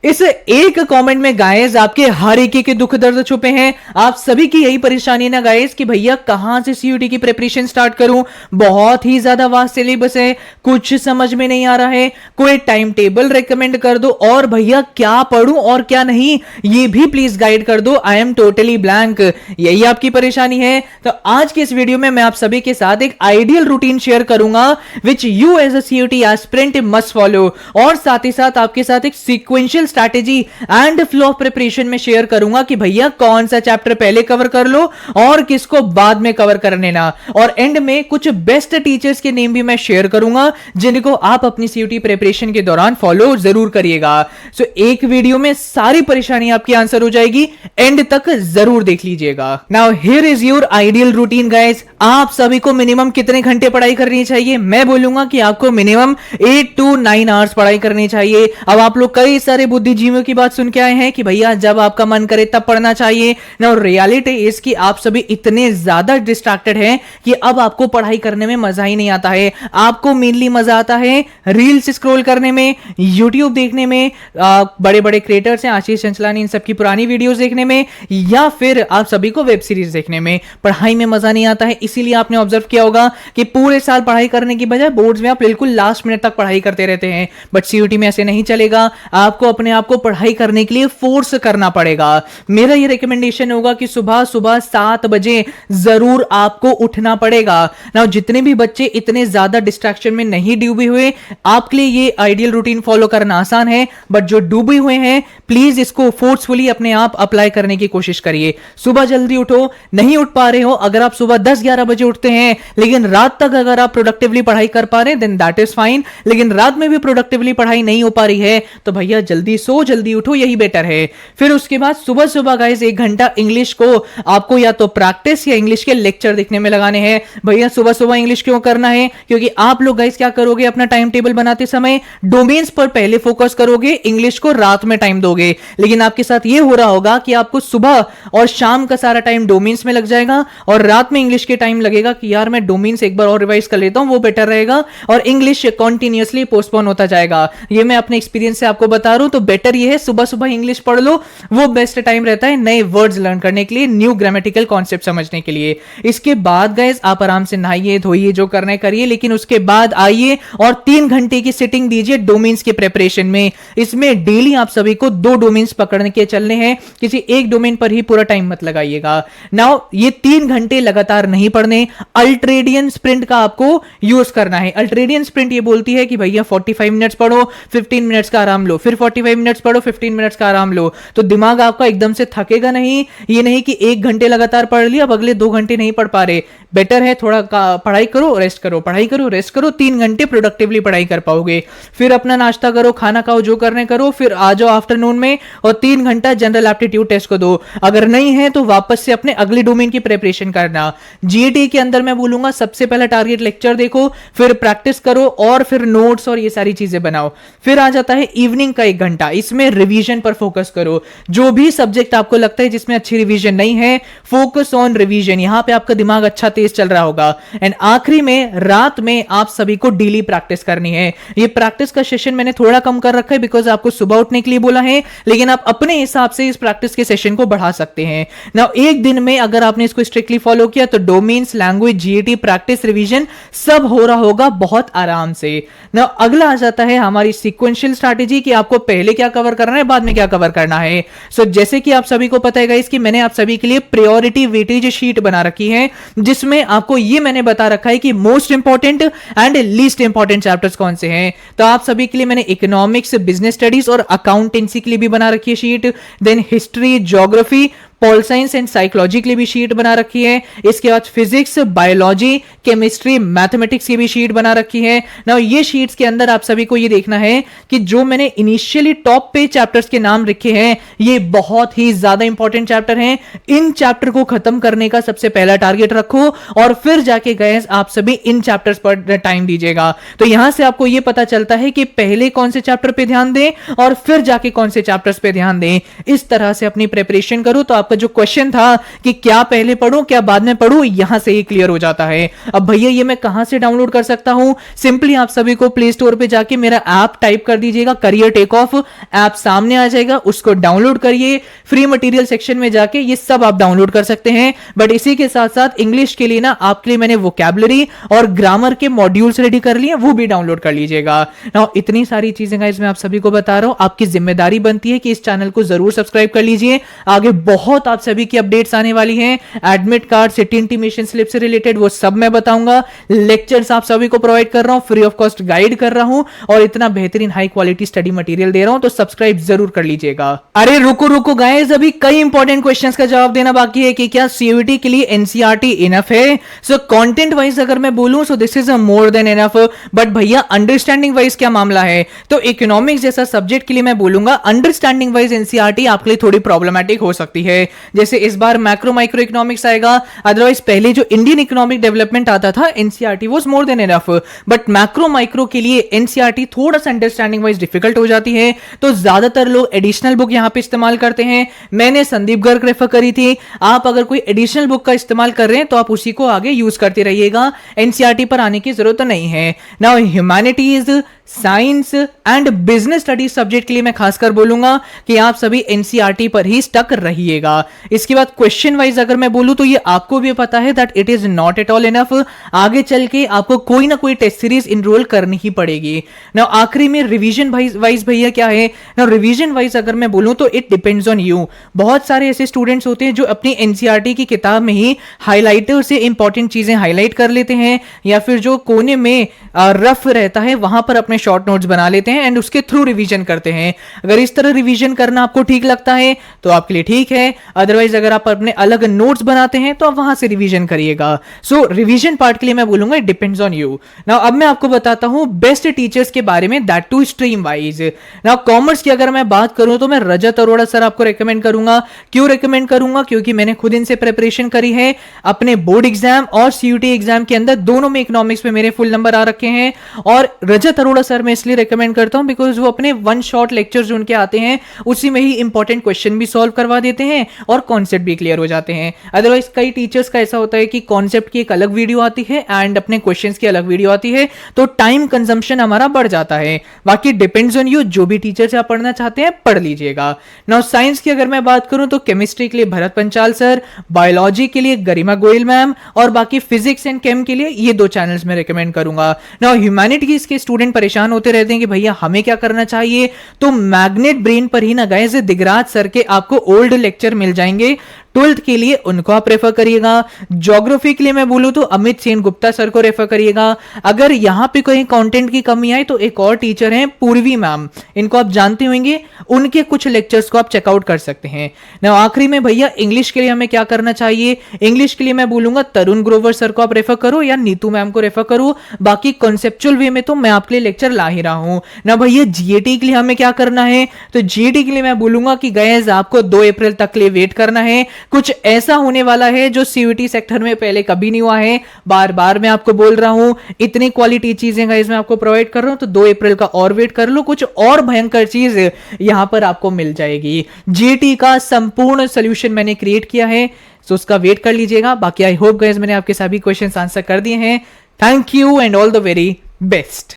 इस एक कमेंट में गाइस आपके हर एक के दुख दर्द छुपे हैं। आप सभी की यही परेशानी है ना गाइस कि भैया कहां से सीयूटी की प्रिपरेशन स्टार्ट करूं, बहुत ही ज्यादा वास्ट सिलेबस है, कुछ समझ में नहीं आ रहा है, कोई टाइम टेबल रेकमेंड कर दो और भैया क्या पढूं और क्या नहीं ये भी प्लीज गाइड कर दो। I am totally blank. यही आपकी परेशानी है तो आज के इस वीडियो में मैं आप सभी के साथ एक आइडियल रूटीन शेयर करूंगा which you as a CUET aspirant must follow, और साथ ही साथ आपके साथ एक sequential strategy and flow of preparation में शेयर करूंगा कि भैया कौन सा चैप्टर पहले कवर कर लो और किसको बाद में कवर कर लेना। और एंड में कुछ बेस्ट टीचर्स के नेम भी मैं शेयर करूंगा जिनको आप अपनी सीयूटी प्रिपरेशन के दौरान फॉलो जरूर करिएगा। सो एक वीडियो में सारी परेशानी आपकी आंसर हो जाएगी, एंड तक जरूर देख लीजिएगा। Now here is your ideal routine guys. आप सभी को मिनिमम कितने घंटे पढ़ाई करनी चाहिए? मैं बोलूंगा कि आपको मिनिमम 8 to 9 आवर्स पढ़ाई करनी चाहिए। अब आप लोग कई सारे बुद्धिजीवियों की बात सुन के आए हैं कि भैया जब आपका मन करे तब पढ़ना चाहिए। नाउ रियलिटी इज कि आप सभी इतने ज्यादा डिस्ट्रैक्टेड हैं कि अब आपको पढ़ाई करने में मजा ही नहीं आता है। आपको मेनली मजा आता है रील्स स्क्रॉल करने में, यूट्यूब देखने में, बड़े बड़े क्रिएटर्स हैं आशीष चंचलानी, इन सबकी पुरानी वीडियोस देखने में, या फिर आप सभी को वेब सीरीज देखने में। पढ़ाई में मजा नहीं आता है, इसीलिए आपने ऑब्जर्व किया होगा कि पूरे साल पढ़ाई करने की बजाय बोर्ड्स में आप बिल्कुल लास्ट मिनट तक पढ़ाई करते रहते हैं। बट सीयूटी में ऐसे नहीं चलेगा, आपको अपने आप को पढ़ाई करने के लिए फोर्स करना पड़ेगा। मेरा ये रिकमेंडेशन होगा कि सुबह सुबह 7 बजे जरूर आपको उठना पड़ेगा। ना जितने भी बच्चे इतने ज्यादा डिस्ट्रैक्शन में नहीं डूबे हुए, आपके लिए ये आइडियल रूटीन फॉलो करना आसान है, बट जो डूबे हुए हैं प्लीज इसको फोर्सफुली अपने आप अप्लाई करने की कोशिश करिए। सुबह जल्दी उठो। नहीं उठ पा रहे हो, अगर आप सुबह 10-11 बजे उठते हैं लेकिन रात तक अगर आप प्रोडक्टिवली पढ़ाई कर पा रहे हैं देन दैट इज फाइन, लेकिन रात में भी प्रोडक्टिवली पढ़ाई नहीं हो पा रही है तो भैया जल्दी सो जल्दी उठो, यही बेटर है। फिर उसके बाद सुबह सुबह गाइस 1 घंटा इंग्लिश को आपको या तो प्रैक्टिस या इंग्लिश के लेक्चर देखने में लगाने हैं। भैया सुबह सुबह इंग्लिश क्यों करना है? क्योंकि आप लोग गाइस क्या करोगे, अपना टाइम टेबल बनाते समय डोमेन्स पर पहले फोकस करोगे, इंग्लिश को रात में टाइम दोगे। लेकिन आपके साथ ये हो रहा होगा कि आपको सुबह और शाम का सारा टाइम डोमेन्स में लग जाएगा और रात में इंग्लिश के टाइम लगेगा कि यार मैं डोमेन्स एक बार और रिवाइज कर लेता हूं, वो बेटर रहेगा, और इंग्लिश कंटिन्यूअसली पोस्टपोन होता जाएगा। ये मैं अपने एक्सपीरियंस से आपको बता रहा हूं। तो बेटर ये है सुबह सुबह इंग्लिश पढ़ लो, वो बेस्ट टाइम रहता है नए वर्ड्स लर्न करने के लिए, न्यू ग्रामेटिकल कॉन्सेप्ट समझने के लिए। इसके बाद गाइस आप आराम से नहाइए धोइए, जो करना है करिए, लेकिन उसके बाद आइए और 3 घंटे की सिटिंग दीजिए डोमेन्स के प्रिपरेशन में। इसमें डेली आप सभी को 2 डोमेन्स पकड़ने के चलने हैं, किसी एक डोमेन पर ही पूरा टाइम मत लगाइएगा। नाउ ये 3 घंटे लगातार नहीं पढ़ने, अल्ट्रेडियन स्प्रिंट का आपको यूज करना है। अल्ट्रेडियन स्प्रिंट ये बोलती है कि भैया 45 मिनट्स पढ़ो, 15 मिनट्स का आराम लो, फिर 45 मिनट्स पढ़ो, 15 मिनट्स का आराम लो। तो दिमाग आपका एकदम से थकेगा नहीं। ये नहीं कि 1 घंटे लगातार पढ़ लिया अब अगले 2 घंटे नहीं पढ़ पा रहे। बेटर है थोड़ा पढ़ाई करो, रेस्ट करो, पढ़ाई करो, रेस्ट करो, 3 घंटे प्रोडक्टिवली पढ़ाई कर पाओगे। फिर अपना नाश्ता करो, खाना खाओ, जो करने करो, फिर आ जाओ आफ्टरनून में और 3 घंटा जनरल एप्टीट्यूड टेस्ट को दो। अगर नहीं है तो वापस से अपने अगले डोमेन की प्रिपरेशन करना। जीएटी के अंदर मैं बोलूंगा सबसे पहला टारगेट लेक्चर देखो, फिर प्रैक्टिस करो और फिर नोट्स और ये सारी चीजें बनाओ। फिर आ जाता है इवनिंग का 1 घंटा, इसमें रिवीजन पर फोकस करो। जो भी सब्जेक्ट आपको लगता है जिसमें अच्छी रिवीजन नहीं है, फोकस ऑन रिवीजन, यहां पे आपका दिमाग अच्छा तेज चल रहा होगा। एंड आखिरी में रात में आप सभी को डेली प्रैक्टिस करनी है। ये प्रैक्टिस का सेशन मैंने थोड़ा कम कर रखा है बिकॉज आपको सुबह उठने के लिए बोला है, लेकिन आप अपने हिसाब से इस प्रैक्टिस के सेशन को बढ़ा सकते हैं। नाउ एक दिन में अगर आपने इसको स्ट्रिक्टली फॉलो किया तो domains, language, GAT, practice, revision सब हो रहा होगा बहुत आराम से। नाउ अगला आ जाता है हमारी सीक्वेंशियल स्ट्रैटेजी कि आपको पहले क्या कवर करना है, बाद में क्या कवर करना है। सो जैसे कि आप सभी को पता है गाइस कि मैंने आप सभी के लिए प्रायोरिटी वेटेज शीट बना रखी है, जिसमें आपको ये मैंने बता रखा है कि most important and least important chapters कौन से हैं। तो आप सभी के लिए मैंने इकोनॉमिक्स, बिजनेस स्टडीज और अकाउंटेंसी के लिए भी बना रखी है sheet, then history, geography, pol science and psychology के लिए भी शीट बना रखी है। इसके बाद फिजिक्स, बायोलॉजी, केमिस्ट्री, मैथमेटिक्स की भी शीट बना रखी है। नाउ ये शीट्स के अंदर आप सभी को ये देखना है कि जो मैंने इनिशियली टॉप पे चैप्टर्स के नाम रखे हैं ये बहुत ही ज्यादा इंपॉर्टेंट चैप्टर हैं। इन चैप्टर को खत्म करने का सबसे पहला टारगेट रखो और फिर जाके गए आप सभी इन चैप्टर्स पर टाइम दीजिएगा। तो यहां से आपको ये पता चलता है कि पहले कौन से चैप्टर पे ध्यान दें और फिर जाके कौन से चैप्टर्स पे ध्यान दें। इस तरह से अपनी प्रिपरेशन करो तो आपका जो क्वेश्चन था कि क्या पहले पढ़ूं क्या बाद में पढ़ूं, यहां से ही क्लियर हो जाता है। अब भैया ये मैं कहां से डाउनलोड कर सकता हूं? सिंपली आप सभी को प्ले स्टोर पे जाके मेरा ऐप टाइप कर दीजिएगा, करियर टेक ऑफ ऐप सामने आ जाएगा, उसको डाउनलोड करिए। फ्री मटेरियल सेक्शन में जाके ये सब आप डाउनलोड कर सकते हैं। बट इसी के साथ साथ इंग्लिश के लिए ना आपके लिए मैंने वोकैबुलरी और ग्रामर के मॉड्यूल्स रेडी कर लिए, वो भी डाउनलोड कर लीजिएगा। नाउ इतनी सारी चीजें गाइस मैं आप सभी को बता रहा हूं, आपकी जिम्मेदारी बनती है कि इस चैनल को जरूर सब्सक्राइब कर लीजिए। आगे बहुत आप सभी की अपडेट्स आने वाली हैं, admit card, city intimation slip से रिलेटेड वो सब मैं बताऊंगा। लेक्चर्स आप सभी को प्रोवाइड कर रहा हूं, फ्री ऑफ कॉस्ट गाइड कर रहा हूं और इतना बेहतरीन हाई क्वालिटी स्टडी मटेरियल दे रहा हूं, तो सब्सक्राइब जरूर कर लीजिएगा। अरे रुको रुको गाइस, अभी कई इंपॉर्टेंट क्वेश्चंस का जवाब देना बाकी है कि क्या सीयूईटी के लिए एनसीईआरटी इनफ है? सो कंटेंट वाइज अगर मैं बोलूं so this is more than enough, but भैया अंडरस्टैंडिंग वाइज क्या मामला है? तो इकोनॉमिक्स जैसा सब्जेक्ट के लिए मैं बोलूंगा अंडरस्टैंडिंग वाइज एनसीईआरटी आपके लिए थोड़ी प्रॉब्लमैटिक हो सकती है। जैसे इस बार मैक्रो माइक्रो इकोनॉमिक्स आएगा, अदरवाइज पहले जो इंडियन इकोनॉमिक डेवलपमेंट आता था NCERT was more than enough, but macro micro के लिए एनसीईआरटी थोड़ा सा अंडरस्टैंडिंग वाइज डिफिकल्ट हो जाती है, तो ज्यादातर लोग एडिशनल बुक यहां पे इस्तेमाल करते हैं। मैंने संदीप गर्ग रेफर करी थी, आप अगर कोई एडिशनल बुक का इस्तेमाल कर रहे हैं तो आप उसी को आगे यूज करते रहिएगा, एनसीईआरटी पर आने की जरूरत नहीं है। Now humanities, science and business studies subject के लिए मैं खासकर बोलूंगा कि आप सभी एनसीईआरटी पर ही स्टक रहिएगा। इसके बाद क्वेश्चन वाइज अगर मैं बोलूं तो ये आपको भी पता है that it is not at all enough, आगे चल के आपको कोई ना कोई टेस्ट सीरीज इनरोल करनी ही पड़ेगी। ना आखिरी में रिवीजन वाइज भैया क्या है? ना रिवीजन वाइज अगर मैं बोलूं तो इट डिपेंड्स ऑन यू। बहुत सारे ऐसे स्टूडेंट्स होते हैं जो अपनी एनसीईआरटी की किताब में ही हाईलाइटर से इंपॉर्टेंट चीजें हाईलाइट कर लेते हैं, या फिर जो कोने में रफ रहता है वहां पर अपने शॉर्ट नोट्स बना लेते हैं एंड उसके थ्रू रिवीजन करते हैं। अगर इस तरह रिवीजन करना आपको ठीक लगता है तो आपके लिए ठीक है, अदरवाइज अगर आप अपने अलग नोट्स बनाते हैं तो आप वहां से रिवीजन करिएगा। सो रिवीजन पार्ट के लिए मैं बोलूंगा it depends on you. Now अब मैं आपको बताता हूं बेस्ट टीचर्स के बारे में, that too stream wise. Now commerce की अगर मैं बात करूं तो मैं रजत अरोड़ा सर आपको रेकमेंड करूंगा। क्यों रेकमेंड करूंगा? क्योंकि मैंने खुद इनसे प्रिपरेशन करी है, अपने बोर्ड एग्जाम और सीयूटी एग्जाम के अंदर दोनों में इकोनॉमिक्स में मेरे फुल नंबर आ रखे हैं। और रजत अरोड़ा सर मैं इसलिए रेकमेंड करता हूं बिकॉज वो अपने वन शॉट लेक्चर जो उनके आते हैं उसी में ही इंपॉर्टेंट क्वेश्चन भी सॉल्व करवा देते हैं और कॉन्सेप्ट भी क्लियर हो जाते हैं। अदरवाइज कई टीचर्स का ऐसा होता है कि कॉन्सेप्ट की एक अलग वीडियो आती है एंड अपने क्वेश्चंस की अलग वीडियो आती है, तो टाइम कंजम्पशन हमारा बढ़ जाता है। बाकी डिपेंड्स ऑन यू, जो भी टीचर से आप पढ़ना चाहते हैं पढ़ लीजिएगा। नाउ साइंस की अगर मैं बात करूं तो केमिस्ट्री के लिए भरत पंचाल सर, बायोलॉजी के लिए गरिमा गोयल मैम और बाकी फिजिक्स एंड केम के लिए ये दो चैनल्स में रेकमेंड करूंगा। नाउ ह्यूमैनिटीज के स्टूडेंट परेशान होते रहते हैं कि भैया हमें क्या करना चाहिए, तो मैग्नेट ब्रेन पर ही ना गाइस दिगराज सर के आपको ओल्ड लेक्चर मिल जाएंगे 12th के लिए, उनको आप रेफर करिएगा। ज्योग्राफी के लिए मैं बोलूं तो अमित सेन गुप्ता सर को रेफर करिएगा। अगर यहां पे कोई कंटेंट की कमी आए तो एक और टीचर हैं पूर्वी मैम, इनको आप जानते होंगे, उनके कुछ लेक्चर्स को आप चेकआउट कर सकते हैं। ना आखिरी में भैया इंग्लिश के लिए हमें क्या करना चाहिए? इंग्लिश के लिए मैं बोलूंगा तरुण ग्रोवर सर को आप रेफर करो या नीतू मैम को रेफर करो। बाकी कॉन्सेप्चुअल वे में तो मैं आपके लिए लेक्चर ला ही रहा हूं ना। भैया जीएटी के लिए हमें क्या करना है? तो जीएटी के लिए मैं बोलूंगा कि गाइस आपको 2 अप्रैल तक के लिए वेट करना है। कुछ ऐसा होने वाला है जो सीयूटी सेक्टर में पहले कभी नहीं हुआ है, बार बार मैं आपको बोल रहा हूं, इतनी क्वालिटी चीजें गाइस मैं आपको प्रोवाइड कर रहा हूं, तो 2 अप्रैल का और वेट कर लो, कुछ और भयंकर चीज यहां पर आपको मिल जाएगी। जीटी का संपूर्ण सोल्यूशन मैंने क्रिएट किया है, तो उसका वेट कर लीजिएगा। बाकी आई होप गाइस मैंने आपके सभी क्वेश्चंस आंसर कर दिए हैं। Thank you and all the very best.